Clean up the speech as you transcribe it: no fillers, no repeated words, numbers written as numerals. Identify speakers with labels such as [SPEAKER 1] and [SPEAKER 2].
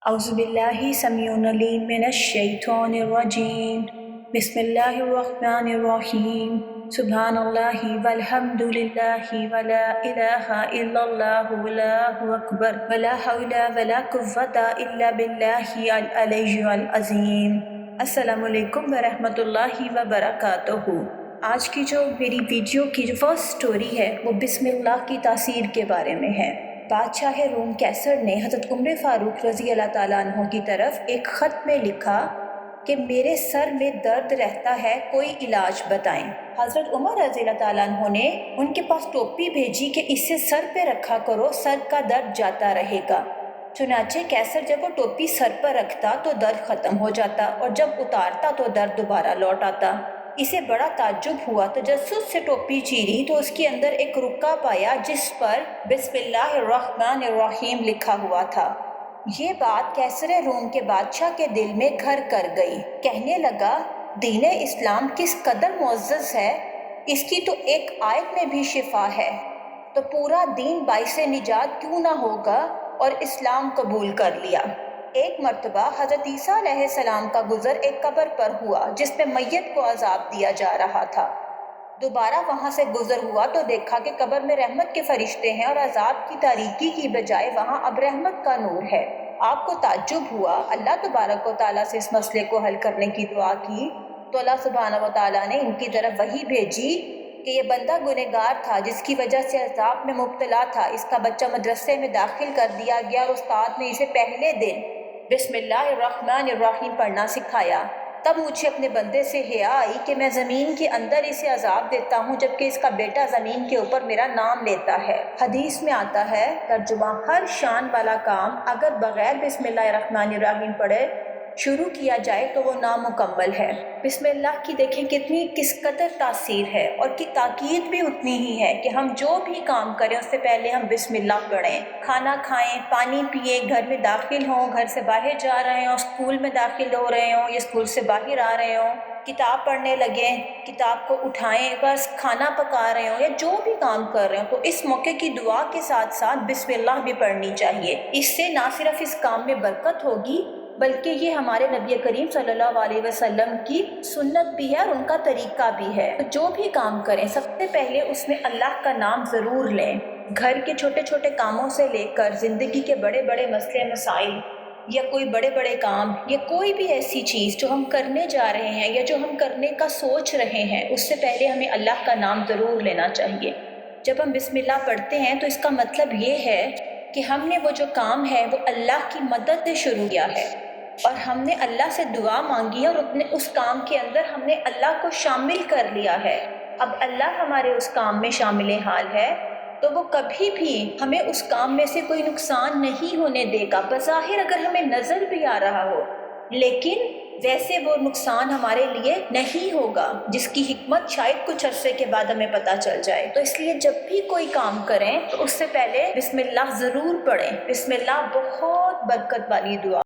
[SPEAKER 1] اعوذ باللہ سمیع العلیم من الشیطان الرجیم بسم اللہ الرحمن الرحیم سبحان اللہ والحمد للہ ولا الہ الا اللہ واللہ اکبر ولا حول ولا قوة الا باللہ العلی العظیم۔ السلام علیکم ورحمۃ اللہ وبرکاتہ۔ آج کی جو میری ویڈیو کی جو فرسٹ سٹوری ہے وہ بسم اللہ کی تاثیر کے بارے میں ہے۔ بادشاہ روم کیسر نے حضرت عمر فاروق رضی اللہ تعالیٰ عنہ کی طرف ایک خط میں لکھا کہ میرے سر میں درد رہتا ہے، کوئی علاج بتائیں۔ حضرت عمر رضی اللہ تعالیٰ عنہ نے ان کے پاس ٹوپی بھیجی کہ اسے سر پہ رکھا کرو، سر کا درد جاتا رہے گا۔ چنانچہ کیسر جب وہ ٹوپی سر پر رکھتا تو درد ختم ہو جاتا اور جب اتارتا تو درد دوبارہ لوٹ آتا۔ اسے بڑا تعجب ہوا، تجسس سے ٹوپی چیری تو اس کے اندر ایک رکا پایا جس پر بسم اللہ الرحمن الرحیم لکھا ہوا تھا۔ یہ بات کیسر روم کے بادشاہ کے دل میں گھر کر گئی۔ کہنے لگا، دین اسلام کس قدر معزز ہے، اس کی تو ایک آیت میں بھی شفا ہے، تو پورا دین باعث نجات کیوں نہ ہوگا، اور اسلام قبول کر لیا۔ ایک مرتبہ حضرت عیسیٰ علیہ السلام کا گزر ایک قبر پر ہوا جس میں میت کو عذاب دیا جا رہا تھا۔ دوبارہ وہاں سے گزر ہوا تو دیکھا کہ قبر میں رحمت کے فرشتے ہیں اور عذاب کی تاریکی کی بجائے وہاں اب رحمت کا نور ہے۔ آپ کو تعجب ہوا، اللہ تبارک و تعالیٰ سے اس مسئلے کو حل کرنے کی دعا کی تو اللہ سبحانہ و تعالیٰ نے ان کی طرف وحی بھیجی کہ یہ بندہ گنہگار تھا جس کی وجہ سے عذاب میں مبتلا تھا، اس کا بچہ مدرسے میں داخل کر دیا گیا اور استاد نے اسے پہلے دن بسم اللہ الرحمن الرحیم پڑھنا سکھایا۔ تب مجھے اپنے بندے سے حیا آئی کہ میں زمین کے اندر اسے عذاب دیتا ہوں جبکہ اس کا بیٹا زمین کے اوپر میرا نام لیتا ہے۔ حدیث میں آتا ہے، ترجمہ، ہر شان والا کام اگر بغیر بسم اللہ الرحمن الرحیم پڑھے شروع کیا جائے تو وہ نامکمل ہے۔ بسم اللہ کی دیکھیں کس قدر تاثیر ہے، اور کی تاکید بھی اتنی ہی ہے کہ ہم جو بھی کام کریں اس سے پہلے ہم بسم اللہ پڑھیں۔ کھانا کھائیں، پانی پئیں، گھر میں داخل ہوں، گھر سے باہر جا رہے ہوں، اسکول میں داخل ہو رہے ہوں یا اسکول سے باہر آ رہے ہوں، کتاب پڑھنے لگیں، کتاب کو اٹھائیں، بس کھانا پکا رہے ہوں یا جو بھی کام کر رہے ہوں، تو اس موقع کی دعا کے ساتھ ساتھ بسم اللہ بھی پڑھنی چاہیے۔ اس سے نہ صرف اس کام میں برکت ہوگی بلکہ یہ ہمارے نبی کریم صلی اللہ علیہ وسلم کی سنت بھی ہے اور ان کا طریقہ بھی ہے۔ جو بھی کام کریں سب سے پہلے اس میں اللہ کا نام ضرور لیں۔ گھر کے چھوٹے چھوٹے کاموں سے لے کر زندگی کے بڑے بڑے مسئلے مسائل یا کوئی بڑے بڑے کام یا کوئی بھی ایسی چیز جو ہم کرنے جا رہے ہیں یا جو ہم کرنے کا سوچ رہے ہیں، اس سے پہلے ہمیں اللہ کا نام ضرور لینا چاہیے۔ جب ہم بسم اللہ پڑھتے ہیں تو اس کا مطلب یہ ہے کہ ہم نے وہ جو کام ہے وہ اللہ کی مدد سے شروع کیا ہے اور ہم نے اللہ سے دعا مانگی اور اس کام کے اندر ہم نے اللہ کو شامل کر لیا ہے۔ اب اللہ ہمارے اس کام میں شامل حال ہے تو وہ کبھی بھی ہمیں اس کام میں سے کوئی نقصان نہیں ہونے دے گا، بظاہر اگر ہمیں نظر بھی آ رہا ہو لیکن ویسے وہ نقصان ہمارے لیے نہیں ہوگا، جس کی حکمت شاید کچھ عرصے کے بعد ہمیں پتہ چل جائے۔ تو اس لیے جب بھی کوئی کام کریں تو اس سے پہلے بسم اللہ ضرور پڑھیں۔ بسم اللہ بہت برکت والی دعا